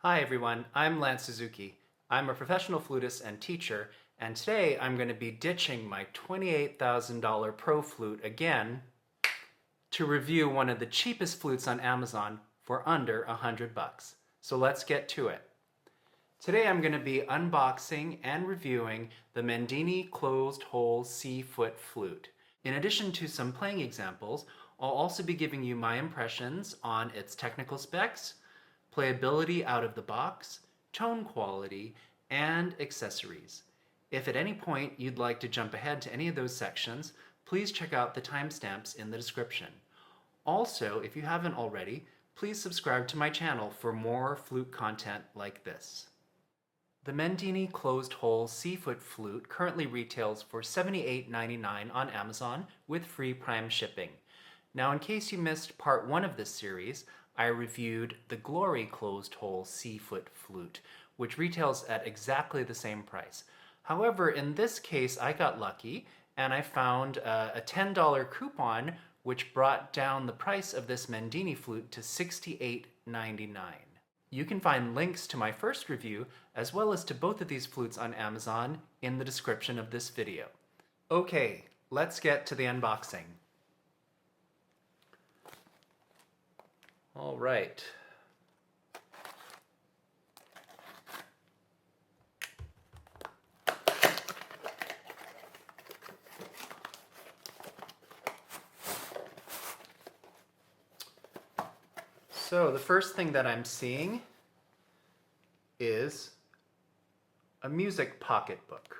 Hi everyone, I'm Lance Suzuki. I'm a professional flutist and teacher, and today I'm going to be ditching my $28,000 Pro Flute again to review one of the cheapest flutes on Amazon for under $100. So let's get to it. Today I'm going to be unboxing and reviewing the Mendini closed hole C-foot flute. In addition to some playing examples, I'll also be giving you my impressions on its technical specs, playability out of the box, tone quality, and accessories. If at any point you'd like to jump ahead to any of those sections, please check out the timestamps in the description. Also, if you haven't already, please subscribe to my channel for more flute content like this. The Mendini closed hole C-foot flute currently retails for $78.99 on Amazon with free Prime shipping. Now, in case you missed part 1 of this series, I reviewed the Glory closed hole C-foot flute, which retails at exactly the same price. However, in this case, I got lucky and I found a $10 coupon which brought down the price of this Mendini flute to $68.99. You can find links to my first review as well as to both of these flutes on Amazon in the description of this video. Okay, let's get to the unboxing. All right. So the first thing that I'm seeing is a music pocketbook.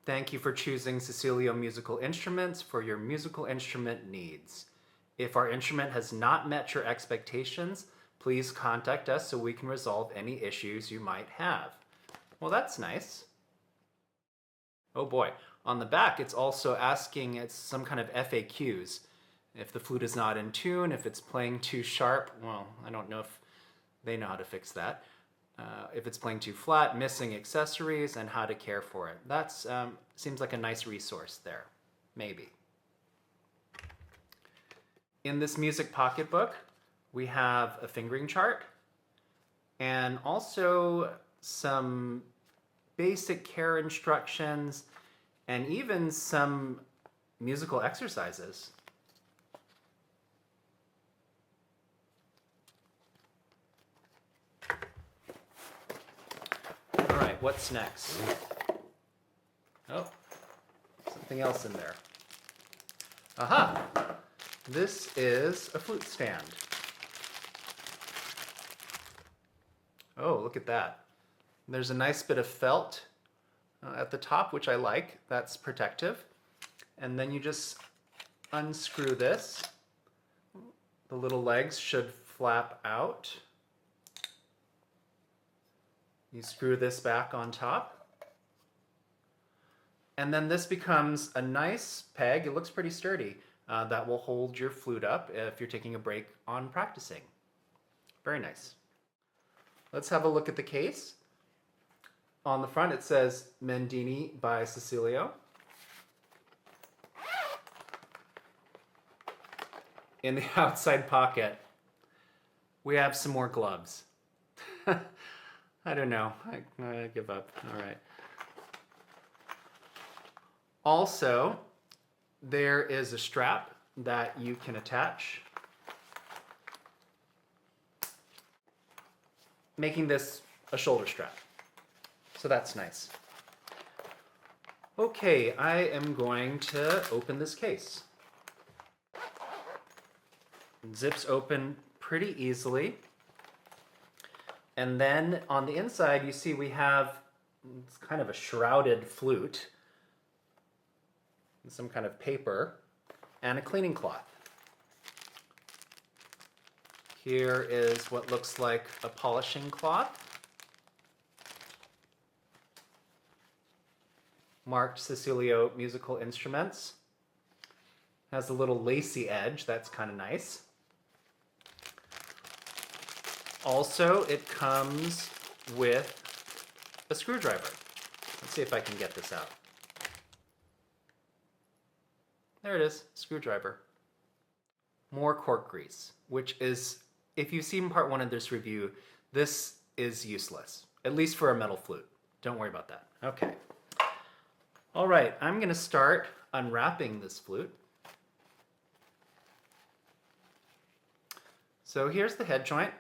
Thank you for choosing Cecilio Musical Instruments for your musical instrument needs. If our instrument has not met your expectations, please contact us so we can resolve any issues you might have. Well, that's nice. Oh boy. On the back, it's also asking, it's some kind of FAQs. If the flute is not in tune, if it's playing too sharp, well, I don't know if they know how to fix that. If it's playing too flat, missing accessories, and how to care for it. That seems like a nice resource there, maybe. In this music pocketbook, we have a fingering chart and also some basic care instructions and even some musical exercises. All right, what's next? Oh, something else in there. Aha! This is a flute stand. Oh, look at that. There's a nice bit of felt at the top, which I like. That's protective. And then you just unscrew this. The little legs should flap out. You screw this back on top. And then this becomes a nice peg. It looks pretty sturdy. That will hold your flute up if you're taking a break on practicing. Very nice. Let's have a look at the case. On the front it says Mendini by Cecilio. In the outside pocket, we have some more gloves. I don't know. I give up. All right. Also, there is a strap that you can attach, making this a shoulder strap. So that's nice. Okay, I am going to open this case. It zips open pretty easily. And then on the inside, you see we have it's kind of a shrouded flute, some kind of paper, and a cleaning cloth. Here is what looks like a polishing cloth, marked Cecilio Musical Instruments. Has a little lacy edge, that's kind of nice. Also, it comes with a screwdriver. Let's see if I can get this out. There it is, screwdriver. more cork grease, which is, if you've seen part one of this review, this is useless, at least for a metal flute. Don't worry about that. Okay. All right, I'm going to start unwrapping this flute. So here's the head joint.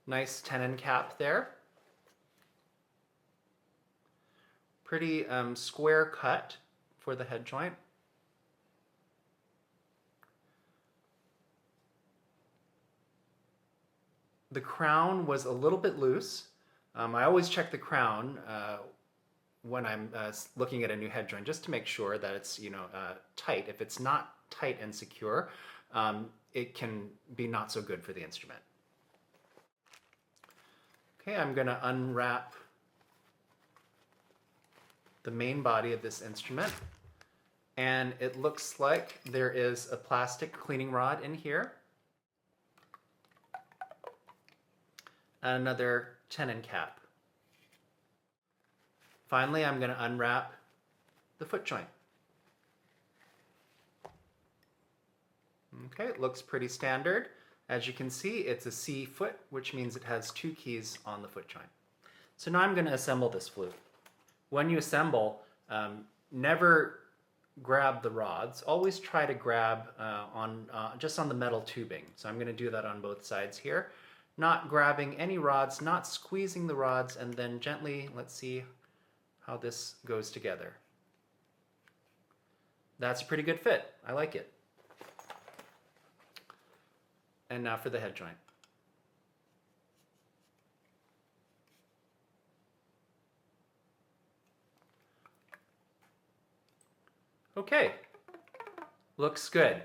Nice tenon cap there. Pretty square cut for the head joint. The crown was a little bit loose. I always check the crown when I'm looking at a new head joint just to make sure that it's tight. If it's not tight and secure, it can be not so good for the instrument. Okay, I'm going to unwrap the main body of this instrument, and it looks like there is a plastic cleaning rod in here and another tenon cap. Finally, I'm going to unwrap the foot joint. Okay, it looks pretty standard. As you can see, it's a C foot, which means it has 2 keys on the foot joint. So now I'm going to assemble this flute. When you assemble, never grab the rods. Always try to grab just on the metal tubing. So I'm going to do that on both sides here. Not grabbing any rods, not squeezing the rods, and then gently, let's see how this goes together. That's a pretty good fit. I like it. And now for the head joint. Okay, looks good.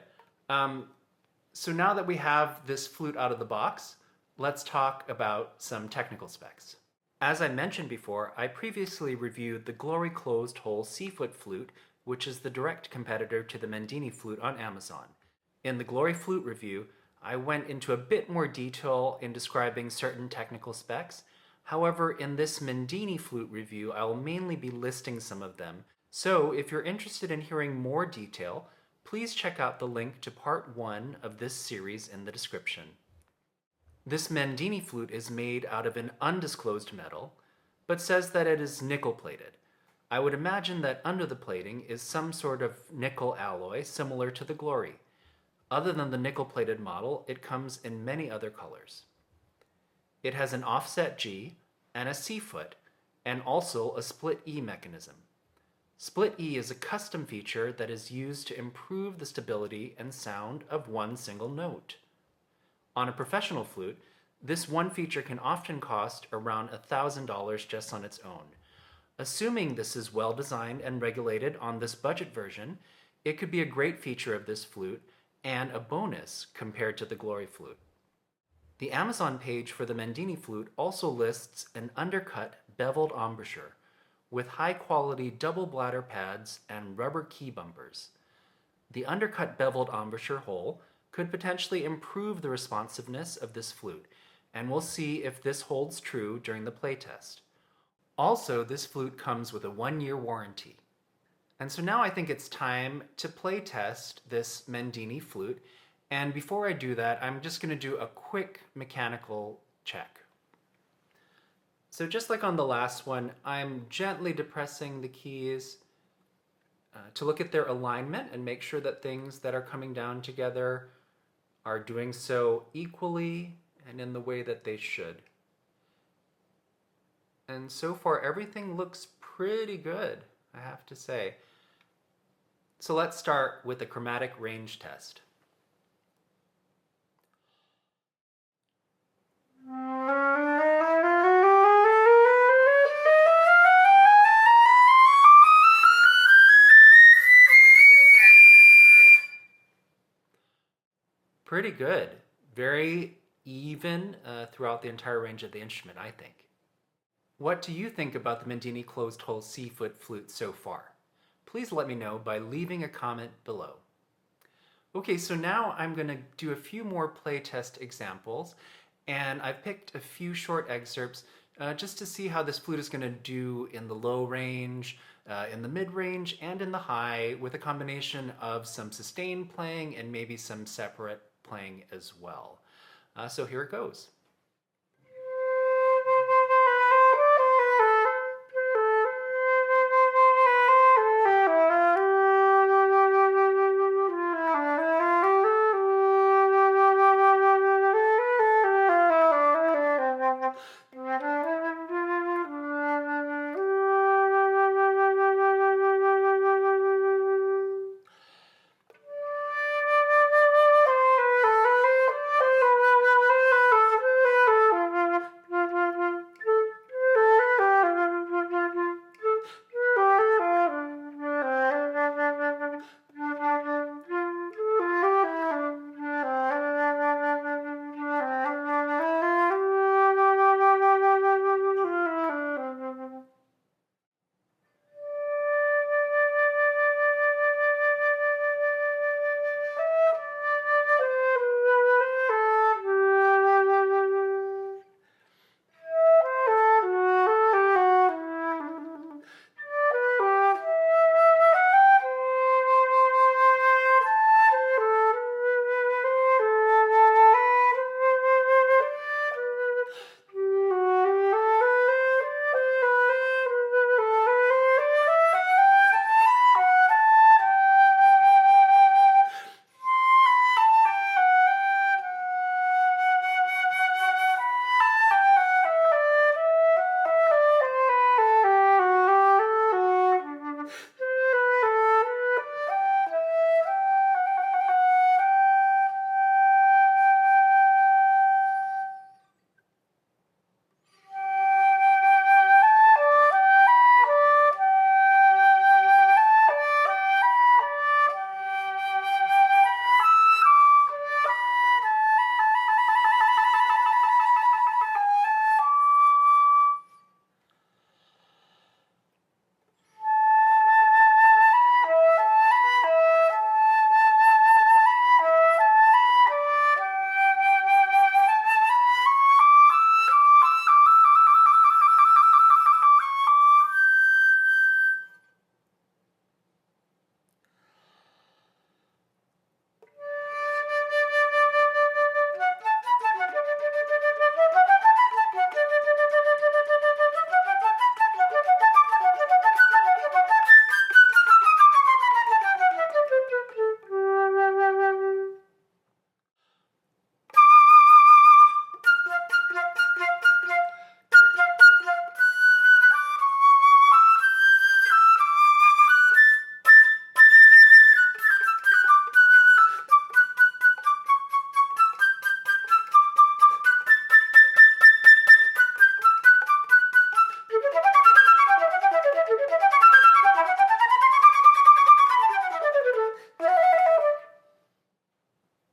So now that we have this flute out of the box, let's talk about some technical specs. As I mentioned before, I previously reviewed the Glory closed hole C-foot flute, which is the direct competitor to the Mendini Flute on Amazon. In the Glory flute review, I went into a bit more detail in describing certain technical specs. However, in this Mendini Flute review, I will mainly be listing some of them. So if you're interested in hearing more detail, please check out the link to part 1 of this series in the description. This Mendini flute is made out of an undisclosed metal, but says that it is nickel plated. I would imagine that under the plating is some sort of nickel alloy similar to the Glory. Other than the nickel-plated model, it comes in many other colors. It has an offset G and a C foot, and also a split E mechanism. Split E is a custom feature that is used to improve the stability and sound of one single note. On a professional flute, this one feature can often cost around $1,000 just on its own. Assuming this is well designed and regulated on this budget version, it could be a great feature of this flute and a bonus compared to the Glory flute. The Amazon page for the Mendini flute also lists an undercut beveled embouchure with high-quality double bladder pads and rubber key bumpers. The undercut beveled embouchure hole could potentially improve the responsiveness of this flute, and we'll see if this holds true during the playtest. Also, this flute comes with a 1-year warranty. And so now I think it's time to play test this Mendini flute. And before I do that, I'm just going to do a quick mechanical check. So just like on the last one, I'm gently depressing the keys to look at their alignment and make sure that things that are coming down together are doing so equally and in the way that they should. And so far, everything looks pretty good, I have to say. So let's start with the chromatic range test. Pretty good. Very even throughout the entire range of the instrument, I think. What do you think about the Mendini closed hole C-foot flute so far? Please let me know by leaving a comment below. Okay, so now I'm going to do a few more playtest examples, and I've picked a few short excerpts just to see how this flute is going to do in the low range, in the mid range, and in the high, with a combination of some sustained playing and maybe some separate playing as well. So here it goes.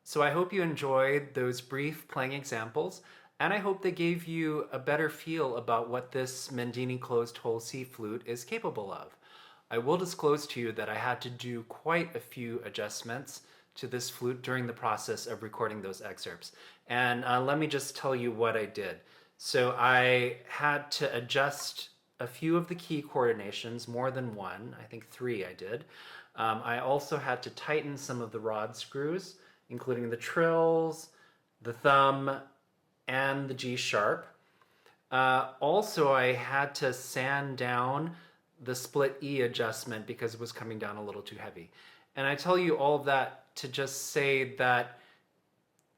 So I hope you enjoyed those brief playing examples, and I hope they gave you a better feel about what this Mendini closed hole C flute is capable of. I will disclose to you that I had to do quite a few adjustments to this flute during the process of recording those excerpts. And let me just tell you what I did. So I had to adjust a few of the key coordinations, more than one, I think 3 I did. I also had to tighten some of the rod screws, including the trills, the thumb, and the G sharp. Also, I had to sand down the split E adjustment because it was coming down a little too heavy. And I tell you all of that to just say that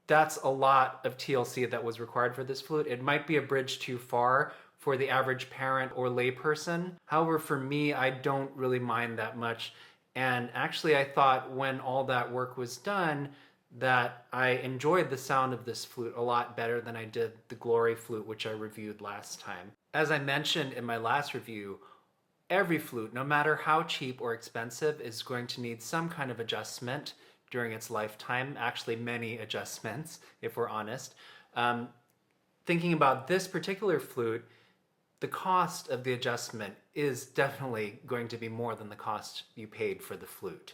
that's a lot of TLC that was required for this flute. It might be a bridge too far for the average parent or layperson. However, for me, I don't really mind that much. And actually, I thought when all that work was done, that I enjoyed the sound of this flute a lot better than I did the Glory flute, which I reviewed last time. As I mentioned in my last review, every flute, no matter how cheap or expensive, is going to need some kind of adjustment during its lifetime, actually many adjustments, if we're honest. Thinking about this particular flute, the cost of the adjustment is definitely going to be more than the cost you paid for the flute.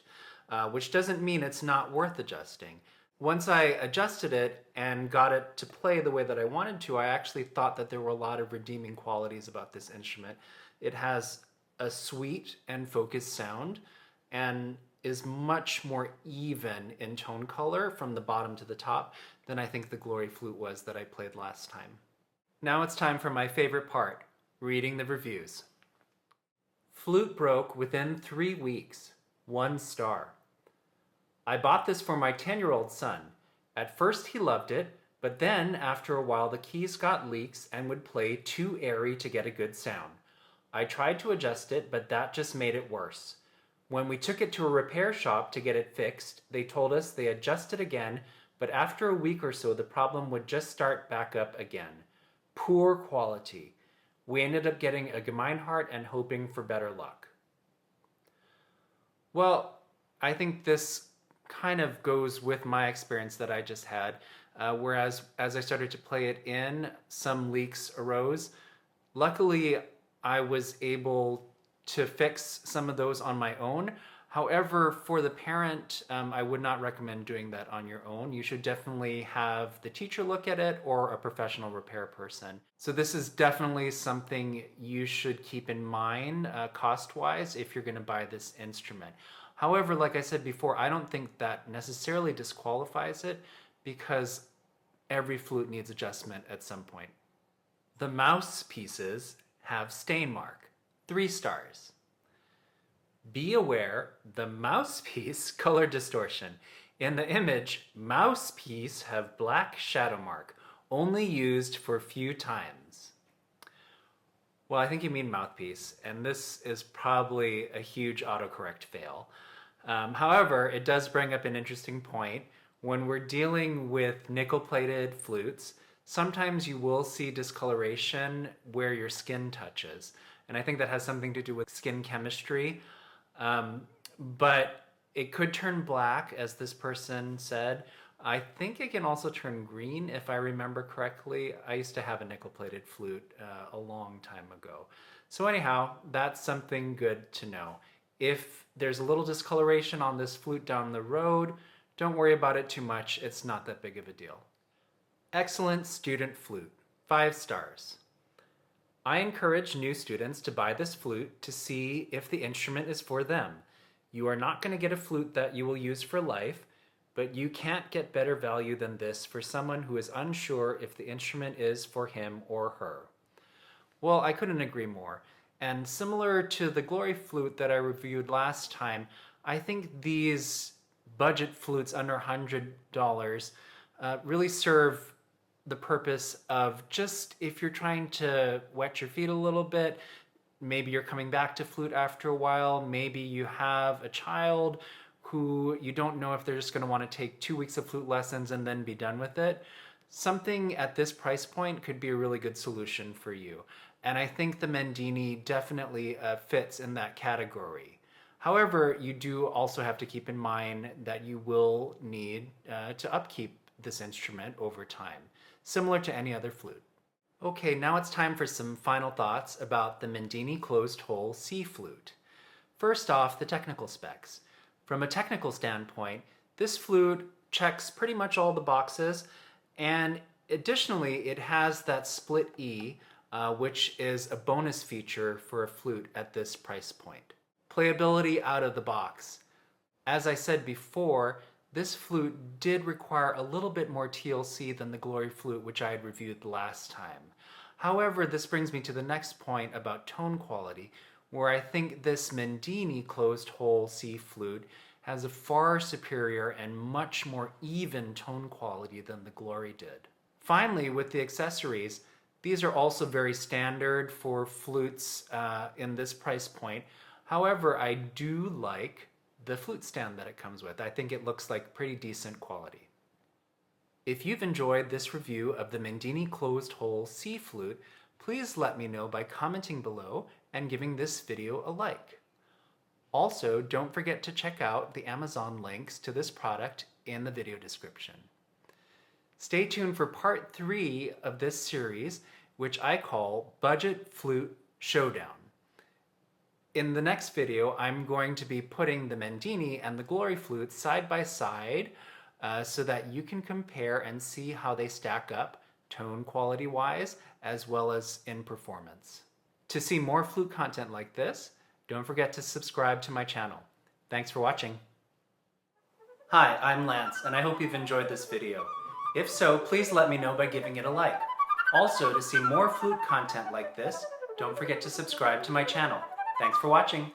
Which doesn't mean it's not worth adjusting. Once I adjusted it and got it to play the way that I wanted to, I actually thought that there were a lot of redeeming qualities about this instrument. It has a sweet and focused sound and is much more even in tone color from the bottom to the top than I think the Glory Flute was that I played last time. Now it's time for my favorite part, reading the reviews. Flute broke within 3 weeks. 1 star. I bought this for my 10-year-old son. At first he loved it, but then after a while the keys got leaks and would play too airy to get a good sound. I tried to adjust it, but that just made it worse. When we took it to a repair shop to get it fixed, they told us they adjusted again, but after a week or so the problem would just start back up again. Poor quality. We ended up getting a Gemeinhardt and hoping for better luck. Well, I think this kind of goes with my experience that I just had, whereas as I started to play it in, some leaks arose. Luckily, I was able to fix some of those on my own. However, for the parent, I would not recommend doing that on your own. You should definitely have the teacher look at it or a professional repair person. So this is definitely something you should keep in mind cost-wise if you're going to buy this instrument. However, like I said before, I don't think that necessarily disqualifies it because every flute needs adjustment at some point. The mouthpieces have stain mark, 3 stars. Be aware, the mouthpiece color distortion. In the image, mouthpiece have black shadow mark, only used for few times. Well, I think you mean mouthpiece, and this is probably a huge autocorrect fail. However, it does bring up an interesting point. When we're dealing with nickel-plated flutes, sometimes you will see discoloration where your skin touches. And I think that has something to do with skin chemistry. But it could turn black, as this person said. I think it can also turn green, if I remember correctly. I used to have a nickel-plated flute a long time ago. So anyhow, that's something good to know. If there's a little discoloration on this flute down the road, don't worry about it too much. It's not that big of a deal. Excellent student flute, 5 stars. I encourage new students to buy this flute to see if the instrument is for them. You are not going to get a flute that you will use for life, but you can't get better value than this for someone who is unsure if the instrument is for him or her. Well, I couldn't agree more. And similar to the Glory Flute that I reviewed last time, I think these budget flutes under $100 really serve the purpose of just if you're trying to wet your feet a little bit, maybe you're coming back to flute after a while, maybe you have a child who you don't know if they're just going to want to take 2 weeks of flute lessons and then be done with it. Something at this price point could be a really good solution for you. And I think the Mendini definitely fits in that category. However, you do also have to keep in mind that you will need to upkeep this instrument over time, similar to any other flute. Okay, now it's time for some final thoughts about the Mendini closed hole C flute. First off, the technical specs. From a technical standpoint, this flute checks pretty much all the boxes, and additionally, it has that split E, which is a bonus feature for a flute at this price point. Playability out of the box. As I said before, this flute did require a little bit more TLC than the Glory Flute, which I had reviewed last time. However, this brings me to the next point about tone quality, where I think this Mendini closed hole C flute has a far superior and much more even tone quality than the Glory did. Finally, with the accessories, these are also very standard for flutes in this price point. However, I do like the flute stand that it comes with. I think it looks like pretty decent quality. If you've enjoyed this review of the Mendini closed hole C flute, please let me know by commenting below and giving this video a like. Also, don't forget to check out the Amazon links to this product in the video description. Stay tuned for part 3 of this series, which I call Budget Flute Showdown. In the next video, I'm going to be putting the Mendini and the Glory Flute side by side so that you can compare and see how they stack up tone quality wise as well as in performance. To see more flute content like this, don't forget to subscribe to my channel. Thanks for watching. Hi, I'm Lance, and I hope you've enjoyed this video. If so, please let me know by giving it a like. Also, to see more flute content like this, don't forget to subscribe to my channel. Thanks for watching.